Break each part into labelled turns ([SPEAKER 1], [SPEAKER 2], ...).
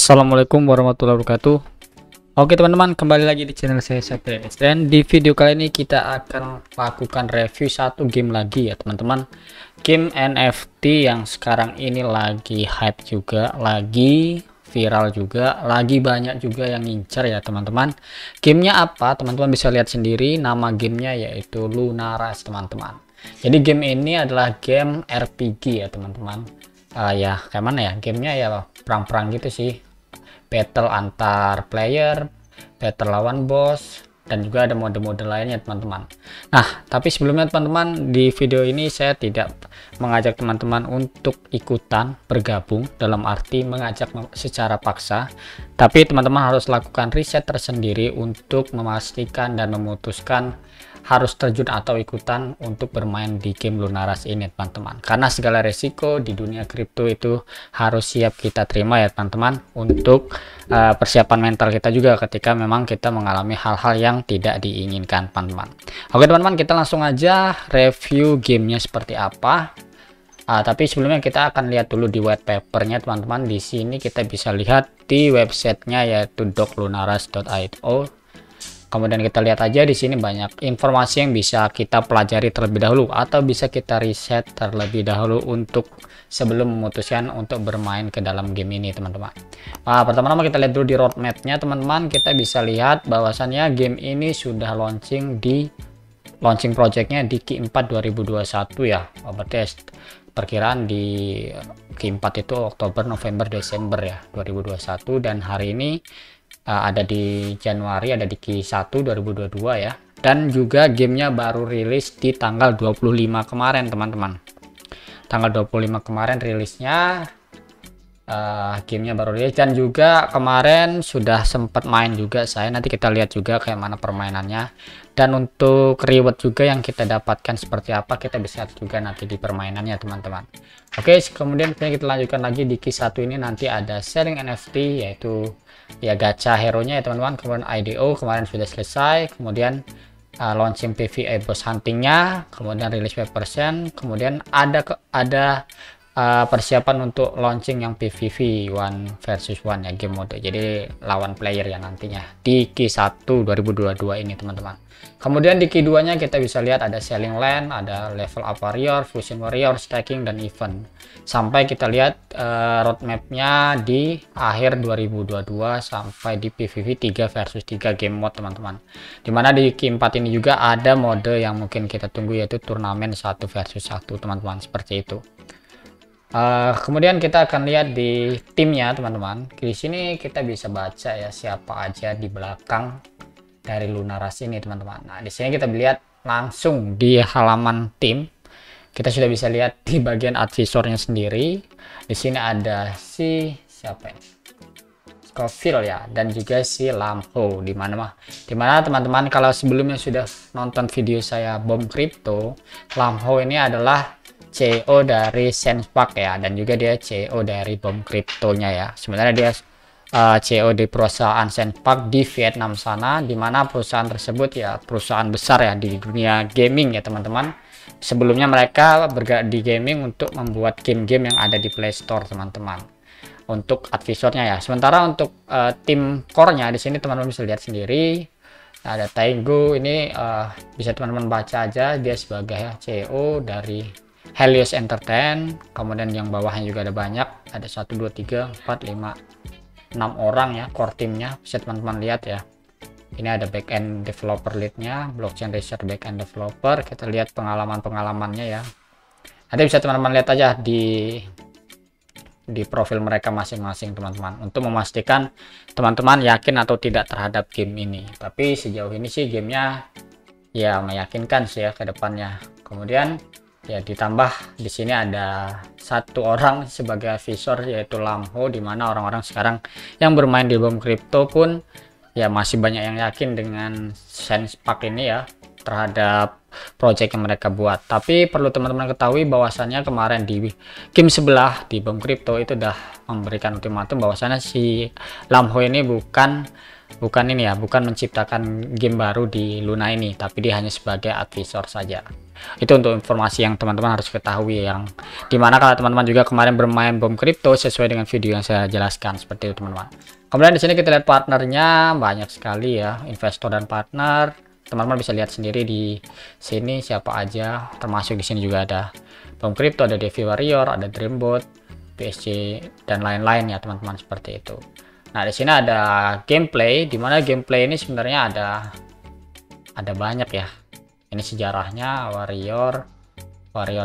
[SPEAKER 1] Assalamualaikum warahmatullahi wabarakatuh. Oke teman-teman, kembali lagi di channel saya Septiades, dan di video kali ini kita akan lakukan review satu game lagi ya teman-teman. Game NFT yang sekarang ini lagi hype juga, lagi viral juga, lagi banyak juga yang ngincer ya teman-teman. Gamenya apa? Teman-teman bisa lihat sendiri, nama gamenya yaitu Lunaras teman-teman. Jadi game ini adalah game RPG ya teman-teman. Ya kayak mana ya, gamenya ya perang-perang gitu sih, battle antar player, battle lawan bos, dan juga ada mode-mode lainnya teman-teman. Nah tapi sebelumnya teman-teman, di video ini saya tidak mengajak teman-teman untuk ikutan bergabung, dalam arti mengajak secara paksa, tapi teman-teman harus lakukan riset tersendiri untuk memastikan dan memutuskan harus terjun atau ikutan untuk bermain di game Lunaras ini teman-teman, karena segala resiko di dunia kripto itu harus siap kita terima ya teman-teman, untuk persiapan mental kita juga ketika memang kita mengalami hal-hal yang tidak diinginkan teman-teman. Oke teman-teman, kita langsung aja review gamenya seperti apa. Tapi sebelumnya kita akan lihat dulu di white papernya teman-teman. Di sini kita bisa lihat di websitenya yaitu doclunaras.io. Kemudian kita lihat aja di sini banyak informasi yang bisa kita pelajari terlebih dahulu atau bisa kita riset terlebih dahulu untuk sebelum memutuskan untuk bermain ke dalam game ini teman-teman. Pertama-tama kita lihat dulu di roadmapnya teman-teman. Kita bisa lihat bahwasannya game ini sudah launching projectnya di Q4 2021 ya. Berarti perkiraan di Q4 itu Oktober, November, Desember ya 2021, dan hari ini ada di Januari, ada di Q1 2022 ya. Dan juga gamenya baru rilis di tanggal 25 kemarin teman-teman. Tanggal 25 kemarin rilisnya, gamenya baru rilis, dan juga kemarin sudah sempat main juga saya. Nanti kita lihat juga kayak mana permainannya, dan untuk reward juga yang kita dapatkan seperti apa kita bisa lihat juga nanti di permainannya teman-teman. Oke, kemudian kita lanjutkan lagi di Q1 ini, nanti ada selling NFT yaitu ya gacha hero nya ya teman-teman. Kemudian IDO kemarin sudah selesai, kemudian launching PvE boss huntingnya, kemudian rilis persen, kemudian ada persiapan untuk launching yang PVV 1 versus 1 ya, game mode, jadi lawan player ya nantinya di Q1 2022 ini teman-teman. Kemudian di Q2 nya kita bisa lihat ada selling land, ada level up warrior, fusion warrior, staking, dan event, sampai kita lihat roadmapnya di akhir 2022 sampai di PVV 3 versus 3 game mode teman-teman, dimana di Q4 ini juga ada mode yang mungkin kita tunggu yaitu turnamen 1 versus 1 teman-teman, seperti itu. Kemudian kita akan lihat di timnya teman-teman. Di sini kita bisa baca ya siapa aja di belakang dari Lunaras ini teman-teman. Nah di sini kita lihat langsung di halaman tim, kita sudah bisa lihat di bagian advisornya sendiri. Di sini ada si siapa ini, Scofield ya, dan juga si Lamho. Dimana teman-teman kalau sebelumnya sudah nonton video saya Bom Crypto, Lamho ini adalah CEO dari Sensepark ya, dan juga dia CEO dari Bom Crypto-nya ya. Sebenarnya dia CEO di perusahaan Sensepark di Vietnam sana, dimana perusahaan tersebut ya perusahaan besar ya di dunia gaming ya teman-teman. Sebelumnya mereka bergerak di gaming untuk membuat game-game yang ada di Play Store teman-teman, untuk advisornya ya. Sementara untuk tim core-nya di sini teman-teman bisa lihat sendiri. Nah, ada Taigo ini, bisa teman-teman baca aja, dia sebagai CEO dari Helios Entertain. Kemudian yang bawahnya juga ada banyak, ada 1 2 3 4 5 6 orang ya core timnya, bisa teman-teman lihat ya. Ini ada backend developer leadnya, blockchain research backend developer. Kita lihat pengalamannya ya, nanti bisa teman-teman lihat aja di profil mereka masing-masing teman-teman, untuk memastikan teman-teman yakin atau tidak terhadap game ini. Tapi sejauh ini sih gamenya ya meyakinkan sih ya ke depannya. Kemudian ya ditambah di sini ada 1 orang sebagai advisor yaitu Lamho, dimana orang-orang sekarang yang bermain di Bom Crypto pun ya masih banyak yang yakin dengan Sensepark ini ya, terhadap project yang mereka buat. Tapi perlu teman-teman ketahui bahwasannya kemarin di game sebelah di Bom Crypto itu udah memberikan ultimatum bahwasannya si Lamho ini bukan ini ya, bukan menciptakan game baru di Luna ini, tapi dia hanya sebagai advisor saja. Itu untuk informasi yang teman-teman harus ketahui, yang dimana kalau teman-teman juga kemarin bermain bom kripto sesuai dengan video yang saya jelaskan seperti itu teman-teman. Kemudian di sini kita lihat partnernya banyak sekali ya, investor dan partner. Teman-teman bisa lihat sendiri di sini siapa aja, termasuk di sini juga ada bom kripto, ada Devi Warrior, ada Dreambot, PSG dan lain-lain ya teman-teman, seperti itu. Nah di sini ada gameplay, dimana gameplay ini sebenarnya ada banyak ya. Ini sejarahnya warrior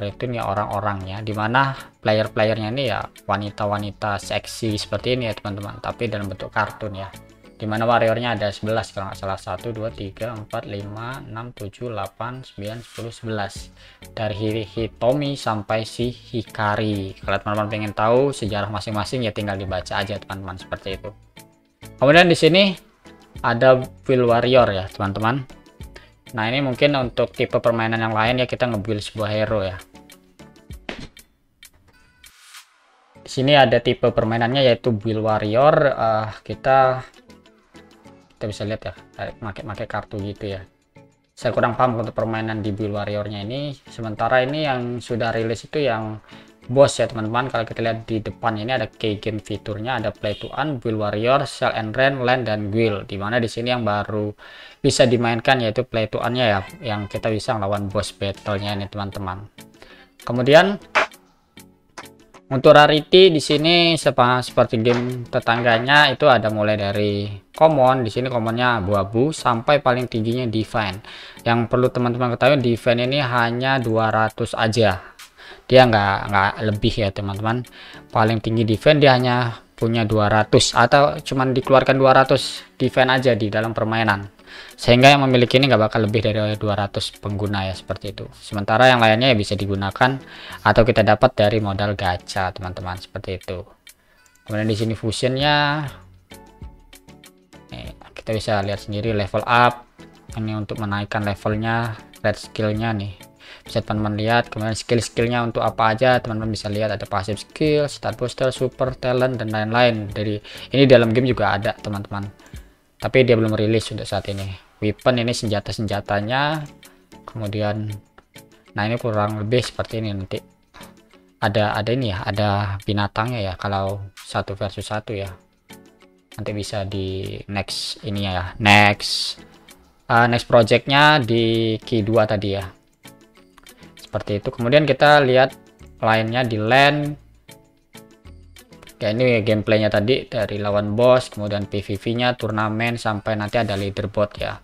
[SPEAKER 1] itu nih orang-orangnya, dimana player-playernya ini ya wanita-wanita seksi seperti ini ya teman-teman, tapi dalam bentuk kartun ya. Dimana warriornya ada 11 kalau nggak salah, 1 2 3 4 5 6 7 8 9 10 11 dari Hitomi sampai si Hikari. Kalau teman-teman pengen tahu sejarah masing-masing ya tinggal dibaca aja teman-teman, seperti itu. Kemudian di sini ada build warrior ya teman-teman. Nah ini mungkin untuk tipe permainan yang lain ya, kita nge-build sebuah hero ya. Di sini ada tipe permainannya yaitu build warrior. Kita bisa lihat ya, pakai kartu gitu ya. Saya kurang paham untuk permainan di build warriornya ini. Sementara ini yang sudah rilis itu yang boss ya teman-teman. Kalau kita lihat di depan ini ada key game fiturnya, ada play to earn, build warrior, sell and rent, land dan guild. Dimana di sini yang baru bisa dimainkan yaitu play to earn-nya ya, yang kita bisa melawan boss battle-nya ini teman-teman. Kemudian untuk rarity di sini seperti game tetangganya itu ada mulai dari common. Di sini commonnya abu-abu sampai paling tingginya divine. Yang perlu teman-teman ketahui, divine ini hanya 200 aja. Dia nggak lebih ya teman-teman. Paling tinggi divine dia hanya punya 200 atau cuman dikeluarkan 200 divine aja di dalam permainan. Sehingga yang memiliki ini nggak bakal lebih dari 200 pengguna ya, seperti itu. Sementara yang lainnya ya bisa digunakan atau kita dapat dari modal gacha teman-teman, seperti itu. Kemudian di sini fusionnya, kita bisa lihat sendiri level up. Ini untuk menaikkan levelnya, red skillnya nih bisa teman-teman lihat. Kemudian skill-skillnya untuk apa aja teman-teman bisa lihat, ada passive skill, stat booster, super talent dan lain-lain. Dari ini dalam game juga ada teman-teman, tapi dia belum rilis untuk saat ini. Weapon ini senjata-senjatanya. Kemudian nah ini kurang lebih seperti ini, nanti ada ini ya, ada binatangnya ya kalau 1 versus 1 ya. Nanti bisa di next ini ya, next projectnya di Q2 tadi ya, seperti itu. Kemudian kita lihat lainnya di land. Ya ini gameplaynya tadi dari lawan boss, kemudian PVV-nya, turnamen, sampai nanti ada leaderboard ya.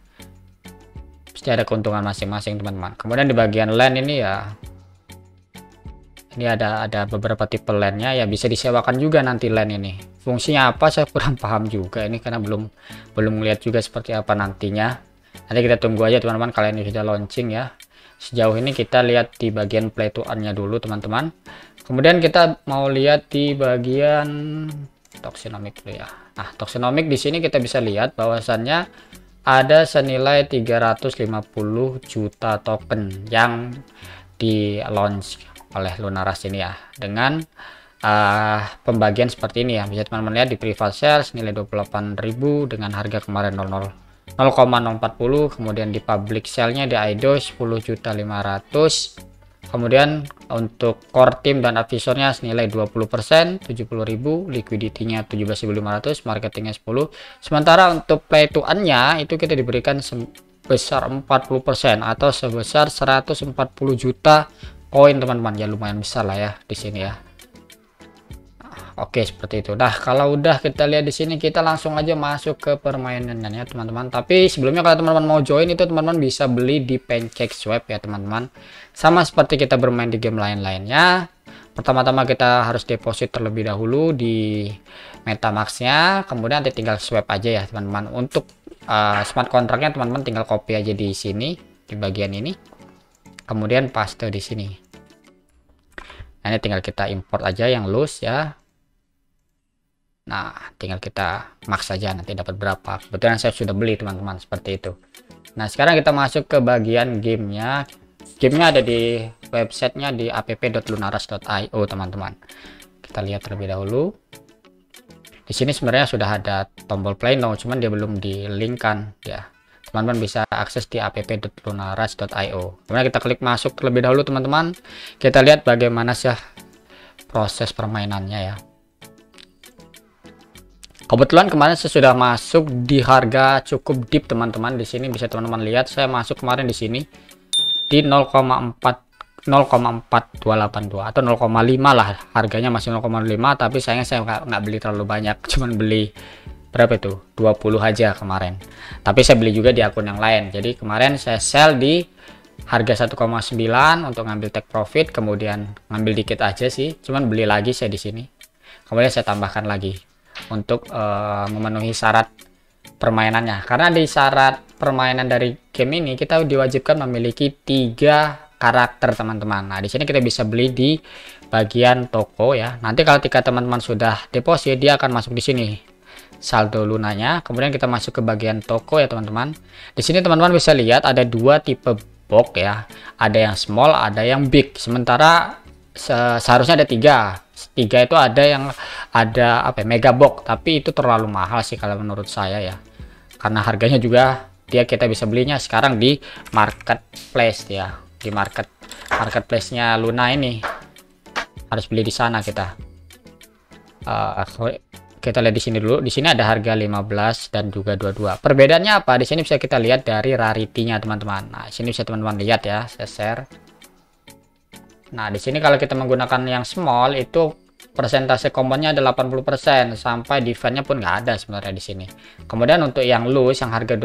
[SPEAKER 1] Pasti ada keuntungan masing-masing teman-teman. Kemudian di bagian land ini ya, ini ada beberapa tipe landnya ya, bisa disewakan juga nanti land ini. Fungsinya apa saya kurang paham juga ini karena belum melihat juga seperti apa nantinya. Nanti kita tunggu aja teman-teman, kalian ini sudah launching ya. Sejauh ini kita lihat di bagian play to earn-nya dulu teman-teman. Kemudian kita mau lihat di bagian tokenomic dulu ya. Nah, tokenomic di sini kita bisa lihat bahwasannya ada senilai 350 juta token yang di launch oleh Lunaras ini ya, dengan pembagian seperti ini ya. Bisa teman-teman lihat di private sale senilai 28.000 dengan harga kemarin 0,040. Kemudian di public sale-nya di IDO 10.500.000. Kemudian untuk core team dan advisornya senilai 20%, 70.000, liquidity-nya 17.500, marketingnya 10. Sementara untuk play to earn-nya itu kita diberikan sebesar 40% atau sebesar 140 juta koin teman-teman. Ya lumayan besar lah ya di sini ya. Oke, seperti itu. Nah, kalau udah kita lihat di sini, kita langsung aja masuk ke permainannya teman-teman. Tapi sebelumnya kalau teman-teman mau join itu teman-teman bisa beli di PancakeSwap ya teman-teman. Sama seperti kita bermain di game lain-lainnya. Pertama-tama kita harus deposit terlebih dahulu di MetaMask-nya, kemudian nanti tinggal swap aja ya teman-teman. Untuk smart contract-nya teman-teman tinggal copy aja di sini di bagian ini. Kemudian paste di sini. Nah, ini tinggal kita import aja yang loose ya. Nah, tinggal kita max saja nanti dapat berapa. Kebetulan saya sudah beli teman-teman, seperti itu. Nah, sekarang kita masuk ke bagian gamenya. Gamenya ada di websitenya di app.lunaras.io teman-teman. Kita lihat terlebih dahulu. Di sini sebenarnya sudah ada tombol play now, cuman dia belum di-linkkan ya. teman-teman bisa akses di app.lunaras.io. Kemudian kita klik masuk terlebih dahulu teman-teman, kita lihat bagaimana sih proses permainannya ya. Kebetulan kemarin saya sudah masuk di harga cukup deep teman-teman. Di sini bisa teman-teman lihat saya masuk kemarin di sini di 0,4282 atau 0,5 lah, harganya masih 0,5, tapi sayangnya saya nggak beli terlalu banyak, cuman beli berapa itu 20 aja kemarin, tapi saya beli juga di akun yang lain. Jadi kemarin saya sell di harga 1,9 untuk ngambil take profit, kemudian ngambil dikit aja sih, cuman beli lagi saya di sini, kemudian saya tambahkan lagi untuk memenuhi syarat permainannya. Karena di syarat permainan dari game ini kita diwajibkan memiliki 3 karakter teman-teman. Nah, di sini kita bisa beli di bagian toko ya. Nanti kalau ketika teman-teman sudah deposit, dia akan masuk di sini saldo lunanya. Kemudian kita masuk ke bagian toko ya teman-teman. Di sini teman-teman bisa lihat ada 2 tipe box ya. Ada yang small, ada yang big. Sementara seharusnya ada 3 itu ada yang ada apa ya, mega box, tapi itu terlalu mahal sih kalau menurut saya ya, karena harganya juga kita bisa belinya sekarang di marketplace ya, di marketplace-nya Luna ini harus beli di sana kita. Kita lihat di sini dulu. Di sini ada harga 15 dan juga 22. Perbedaannya apa? Di sini bisa kita lihat dari rarity-nya teman-teman. Nah, di sini bisa teman-teman lihat ya, saya share. Nah, di sini kalau kita menggunakan yang small itu persentase komponnya ada 80%, sampai defense-nya pun nggak ada sebenarnya di sini. Kemudian untuk yang loose yang harga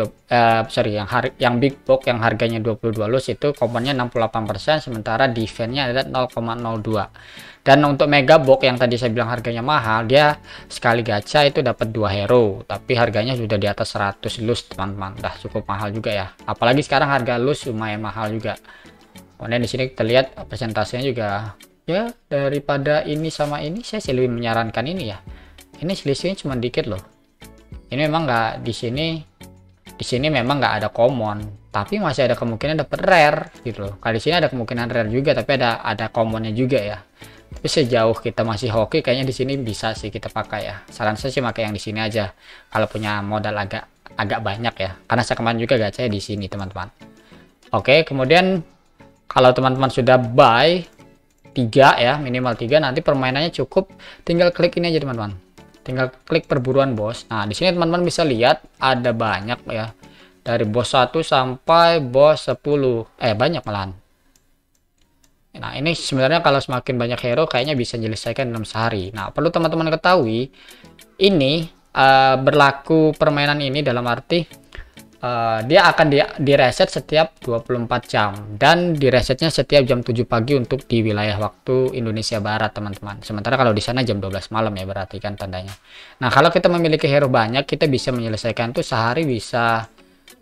[SPEAKER 1] yang big box yang harganya 22 loose itu komponnya 68%, sementara defense-nya ada 0,02. Dan untuk mega box yang tadi saya bilang harganya mahal, dia sekali gacha itu dapat 2 hero, tapi harganya sudah di atas 100 loose teman-teman. Dah cukup mahal juga ya. Apalagi sekarang harga loose lumayan mahal juga. Kemudian di sini kita lihat persentasenya juga ya, daripada ini sama ini saya sih lebih menyarankan ini ya. Ini selisihnya cuma dikit loh. Ini memang nggak di sini memang nggak ada common, tapi masih ada kemungkinan dapat rare gitu loh. Kalau di sini ada kemungkinan rare juga, tapi ada commonnya juga ya. Tapi sejauh kita masih hoki, kayaknya di sini bisa sih kita pakai ya. Saran saya sih pakai yang di sini aja kalau punya modal agak banyak ya. Karena saya kemarin juga gacha di sini teman-teman. Oke, kemudian kalau teman-teman sudah buy 3 ya, minimal 3, nanti permainannya cukup tinggal klik ini aja teman-teman, tinggal klik perburuan bos. Nah, di sini teman-teman bisa lihat ada banyak ya, dari bos 1 sampai bos 10, banyak malahan. Nah, ini sebenarnya kalau semakin banyak hero kayaknya bisa menyelesaikan dalam sehari. Nah, perlu teman-teman ketahui ini berlaku permainan ini dalam arti dia akan di reset setiap 24 jam dan di resetnya setiap jam 7 pagi untuk di wilayah waktu Indonesia Barat teman-teman. Sementara kalau di sana jam 12 malam ya, berarti kan tandanya. Nah, kalau kita memiliki hero banyak, kita bisa menyelesaikan tuh sehari bisa,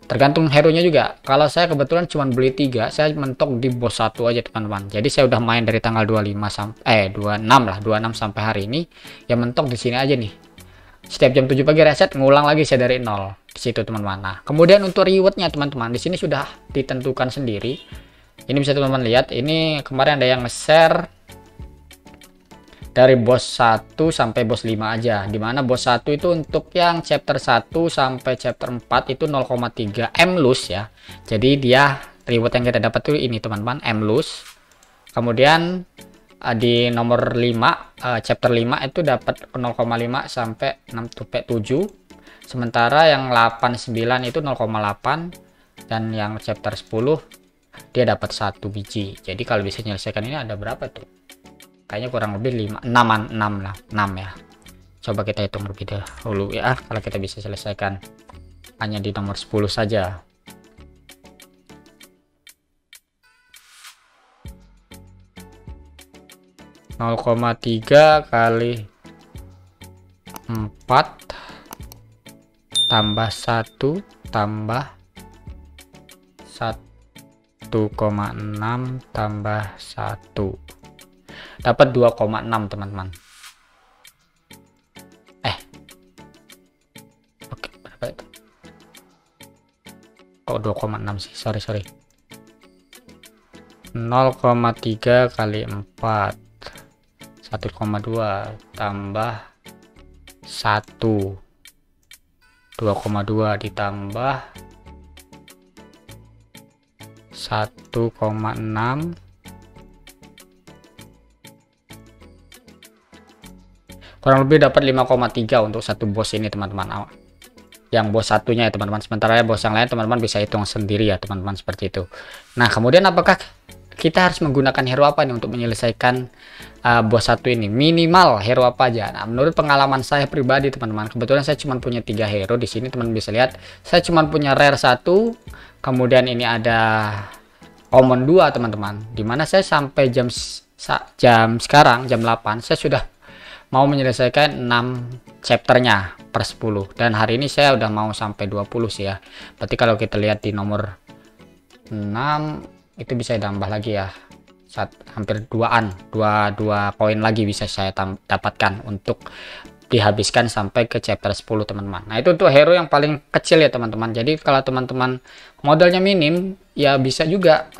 [SPEAKER 1] tergantung hero nya juga. Kalau saya kebetulan cuma beli 3, saya mentok di bos 1 aja teman-teman. Jadi saya udah main dari tanggal 25 sampai 26 sampai hari ini ya, mentok di sini aja nih. Setiap jam 7 pagi reset, ngulang lagi saya dari 0 di situ teman-teman. Nah, kemudian untuk rewardnya teman-teman, di sini sudah ditentukan sendiri. Ini bisa teman-teman lihat, ini kemarin ada yang nge-share dari bos 1 sampai bos 5 aja, dimana bos 1 itu untuk yang chapter 1 sampai chapter 4 itu 0,3 M loose ya. Jadi dia reward yang kita dapat tuh ini teman-teman, M loose. Kemudian di nomor 5 chapter 5 itu dapat 0,5 sampai 6/7. Sementara yang 89 itu 0,8, dan yang chapter 10 dia dapat 1 biji. Jadi kalau bisa menyelesaikan ini ada berapa tuh? Kayaknya kurang lebih 6 lah, 6 ya. Coba kita hitung lebih dahulu ya, kalau kita bisa selesaikan hanya di nomor 10 saja. (0,3 kali 4 tambah 1 tambah 1,6 tambah 1 dapat 2,6 teman-teman. Oke, berapa itu? Kok 2,6 sih? Sorry 0,3 kali 4 1,2 tambah 1, 2,2 ditambah 1,6. Kurang lebih dapat 5,3 untuk satu bos ini teman-teman. Yang bos satunya ya teman-teman, sementara bos yang lain teman-teman bisa hitung sendiri ya teman-teman, seperti itu. Nah kemudian apakah kita harus menggunakan hero apa nih untuk menyelesaikan bos satu ini? Minimal hero apa aja? Nah menurut pengalaman saya pribadi teman-teman, kebetulan saya cuma punya 3 hero di sini. Teman bisa lihat saya cuma punya rare 1, kemudian ini ada common 2 teman-teman, dimana saya sampai jam sekarang jam 8 saya sudah mau menyelesaikan 6 chapternya per 10, dan hari ini saya udah mau sampai 20 sih ya. Berarti kalau kita lihat di nomor 6 itu bisa ditambah lagi ya, hampir 2 poin lagi bisa saya dapatkan untuk dihabiskan sampai ke chapter 10 teman-teman. Nah itu untuk hero yang paling kecil ya teman-teman. Jadi kalau teman-teman modalnya minim ya bisa juga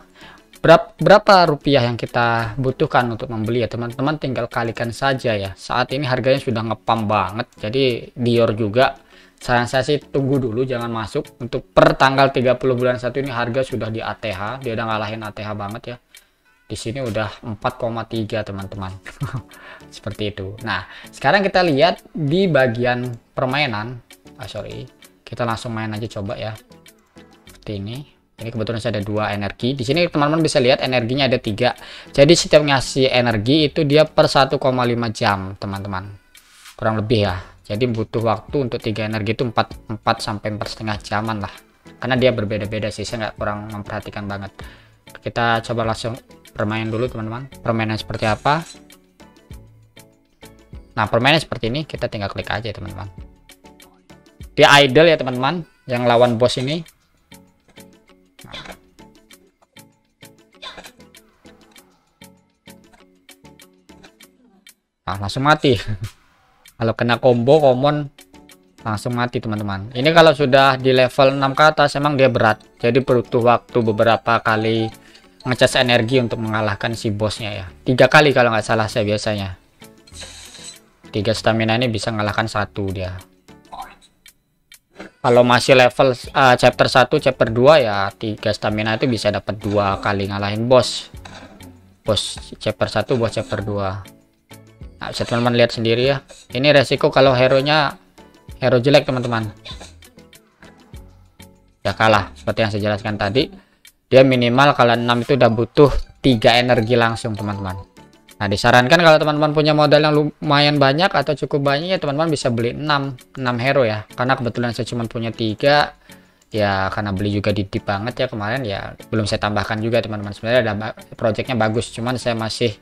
[SPEAKER 1] berapa rupiah yang kita butuhkan untuk membeli ya teman-teman, tinggal kalikan saja ya. Saat ini harganya sudah ngepam banget, jadi Dior juga saran saya sih tunggu dulu, jangan masuk. Untuk per tanggal 30 bulan 1 ini harga sudah di ATH, dia udah ngalahin ATH banget ya. Di sini udah 4,3 teman-teman. Seperti itu. Nah sekarang kita lihat di bagian permainan. Kita langsung main aja coba ya, seperti ini. Ini kebetulan saya ada 2 energi. Di sini teman-teman bisa lihat energinya ada 3. Jadi setiap ngasih energi itu dia per 1,5 jam, teman-teman. Kurang lebih ya. Jadi butuh waktu untuk 3 energi itu 4 sampai 4,5 jaman lah. Karena dia berbeda-beda sih, saya nggak kurang memperhatikan banget. Kita coba langsung bermain dulu, teman-teman. Permainan seperti apa? Nah, permainan seperti ini kita tinggal klik aja, teman-teman. Dia idle ya, teman-teman. Yang lawan bos ini. Nah, langsung mati. Kalau kena combo common langsung mati teman-teman. Ini kalau sudah di level 6 ke atas emang dia berat, jadi butuh waktu beberapa kali ngecas energi untuk mengalahkan si bosnya ya. 3 kali kalau nggak salah saya biasanya. 3 stamina ini bisa mengalahkan 1 dia. Kalau masih level chapter 1 chapter 2 ya 3 stamina itu bisa dapat 2 kali ngalahin bos chapter 1, bos chapter 2. Nah, bisa teman-teman lihat sendiri ya. Ini resiko kalau hero jelek teman-teman. Ya kalah seperti yang saya jelaskan tadi. Dia minimal kalau 6 itu udah butuh 3 energi langsung teman-teman. Nah disarankan kalau teman-teman punya modal yang lumayan banyak atau cukup banyak ya teman-teman bisa beli 6 hero ya. Karena kebetulan saya cuma punya 3 ya, karena beli juga di deep banget ya kemarin ya, belum saya tambahkan juga teman-teman. Sebenarnya ada projectnya bagus, cuman saya masih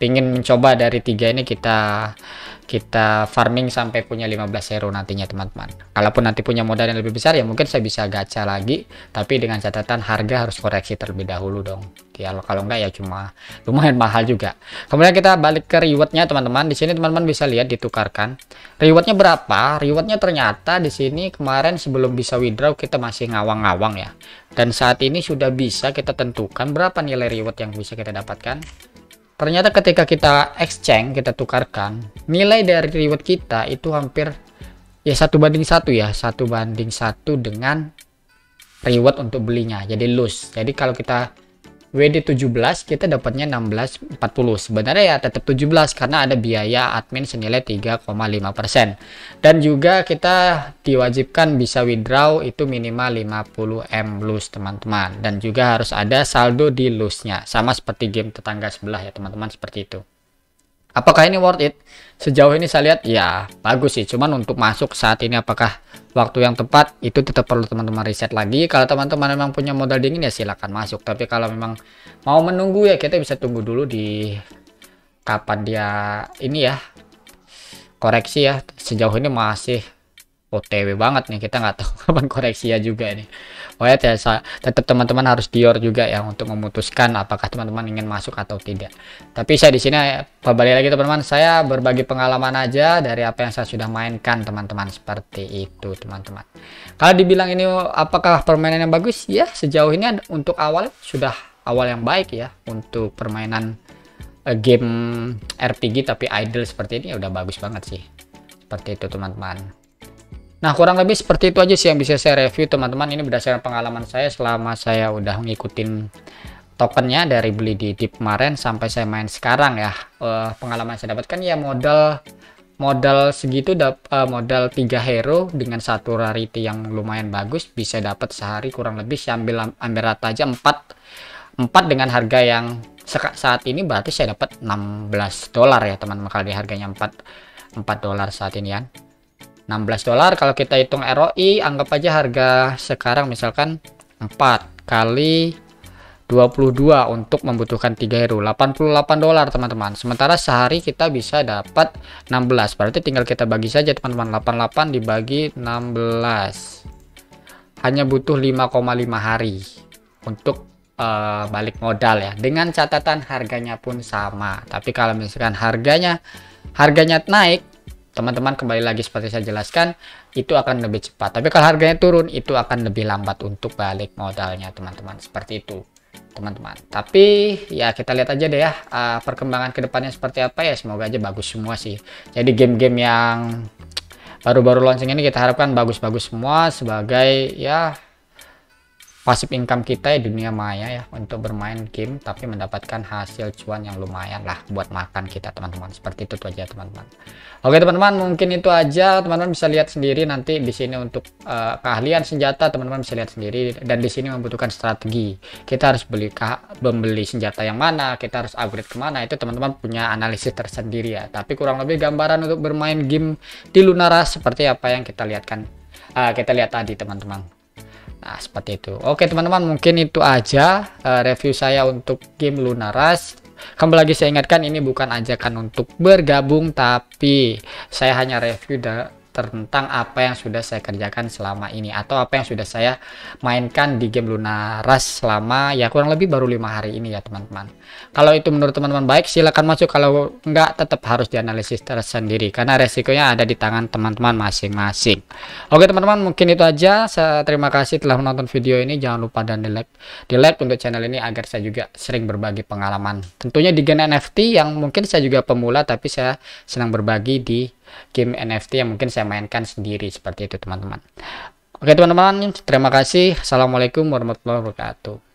[SPEAKER 1] ingin mencoba dari 3 ini kita farming sampai punya 15 hero nantinya teman-teman. Kalaupun nanti punya modal yang lebih besar ya mungkin saya bisa gacha lagi, tapi dengan catatan harga harus koreksi terlebih dahulu dong. Ya kalau enggak ya cuma lumayan mahal juga. Kemudian kita balik ke rewardnya teman-teman. Di sini teman-teman bisa lihat ditukarkan. Rewardnya berapa? Rewardnya ternyata di sini kemarin sebelum bisa withdraw kita masih ngawang-ngawang ya. Dan saat ini sudah bisa kita tentukan berapa nilai reward yang bisa kita dapatkan. Ternyata ketika kita exchange, kita tukarkan, nilai dari reward kita itu hampir ya 1:1 ya, 1:1 dengan reward untuk belinya. Jadi loss. Jadi kalau kita WD 17 kita dapatnya 16,40. Sebenarnya ya tetap 17 karena ada biaya admin senilai 3,5%. Dan juga kita diwajibkan bisa withdraw itu minimal 50 M loss teman-teman. Dan juga harus ada saldo di lossnya. Sama seperti game tetangga sebelah ya teman-teman, seperti itu. Apakah ini worth it? Sejauh ini saya lihat ya bagus sih, cuman untuk masuk saat ini apakah waktu yang tepat itu tetap perlu teman-teman riset lagi. Kalau teman-teman memang punya modal dingin ya silakan masuk, tapi kalau memang mau menunggu ya kita bisa tunggu dulu di kapan dia ini ya koreksi ya. Sejauh ini masih OTW banget nih, kita nggak tahu kapan koreksi ya juga nih. Oh ya, tetap teman-teman harus Dior juga ya untuk memutuskan apakah teman-teman ingin masuk atau tidak. Tapi saya di sini kembali lagi teman-teman, saya berbagi pengalaman aja dari apa yang saya sudah mainkan teman-teman, seperti itu teman-teman. Kalau dibilang ini apakah permainan yang bagus ya, sejauh ini untuk awal sudah awal yang baik ya untuk permainan game RPG tapi idle seperti ini ya udah bagus banget sih, seperti itu teman-teman. Nah, kurang lebih seperti itu aja sih yang bisa saya review teman-teman. Ini berdasarkan pengalaman saya selama saya udah ngikutin tokennya dari beli di Deep kemarin sampai saya main sekarang ya. Pengalaman saya dapatkan ya modal segitu, modal 3 hero dengan satu rarity yang lumayan bagus bisa dapat sehari kurang lebih saya ambil rata aja 4 dengan harga yang saat ini berarti saya dapat $16 ya teman-teman, kalau di harganya 4 dolar saat ini ya. $16 kalau kita hitung ROI, anggap aja harga sekarang misalkan 4 kali 22 untuk membutuhkan 3 hero, $88 teman-teman. Sementara sehari kita bisa dapat 16, berarti tinggal kita bagi saja teman-teman, 88 dibagi 16 hanya butuh 5,5 hari untuk balik modal ya, dengan catatan harganya pun sama. Tapi kalau misalkan harganya naik teman-teman, kembali lagi seperti saya jelaskan, itu akan lebih cepat. Tapi kalau harganya turun itu akan lebih lambat untuk balik modalnya teman-teman, seperti itu teman-teman. Tapi ya kita lihat aja deh ya perkembangan kedepannya seperti apa ya, semoga aja bagus semua sih. Jadi game-game yang baru-baru launching ini kita harapkan bagus-bagus semua sebagai ya passive income kita ya, dunia maya ya, untuk bermain game tapi mendapatkan hasil cuan yang lumayan lah buat makan kita teman-teman. Seperti itu aja teman-teman. Oke teman-teman, mungkin itu aja. Teman-teman bisa lihat sendiri nanti di sini untuk keahlian senjata, teman-teman bisa lihat sendiri, dan di sini membutuhkan strategi. Kita harus membeli senjata yang mana, kita harus upgrade kemana, itu teman-teman punya analisis tersendiri ya. Tapi kurang lebih gambaran untuk bermain game di Lunaras seperti apa yang kita lihat tadi teman-teman. Nah, seperti itu. Oke teman-teman, mungkin itu aja review saya untuk game Lunaras. Kembali lagi saya ingatkan, ini bukan ajakan untuk bergabung, tapi saya hanya review tentang apa yang sudah saya kerjakan selama ini, atau apa yang sudah saya mainkan di game Lunaras selama ya kurang lebih baru 5 hari ini ya teman-teman. Kalau itu menurut teman-teman baik, silakan masuk. Kalau enggak, tetap harus dianalisis tersendiri karena resikonya ada di tangan teman-teman masing-masing. Oke teman-teman, mungkin itu aja. Terima kasih telah menonton video ini. Jangan lupa dan di like untuk channel ini agar saya juga sering berbagi pengalaman tentunya di game NFT yang mungkin saya juga pemula, tapi saya senang berbagi di game NFT yang mungkin saya mainkan sendiri, seperti itu teman-teman. Oke teman-teman, terima kasih. Assalamualaikum warahmatullahi wabarakatuh.